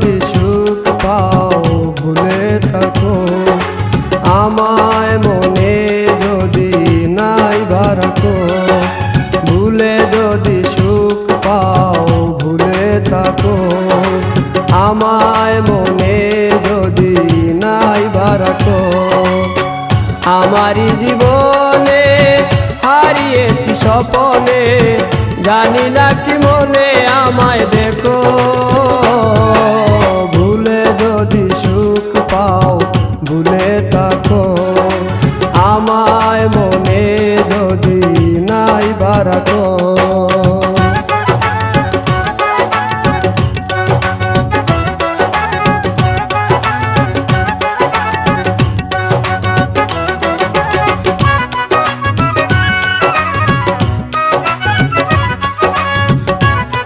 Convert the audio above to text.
যদি সুখ পাও ভুলে থাকো, আমায় মনে যদি নাই বারাকো, ভুলে যদি সুখ পাও ভুলে থাকো, আমায় মনে যদি নাই বারাকো। আমারি জীবনে হারিয়েছি স্বপনে, জানি না কি মনে আমায় দেখো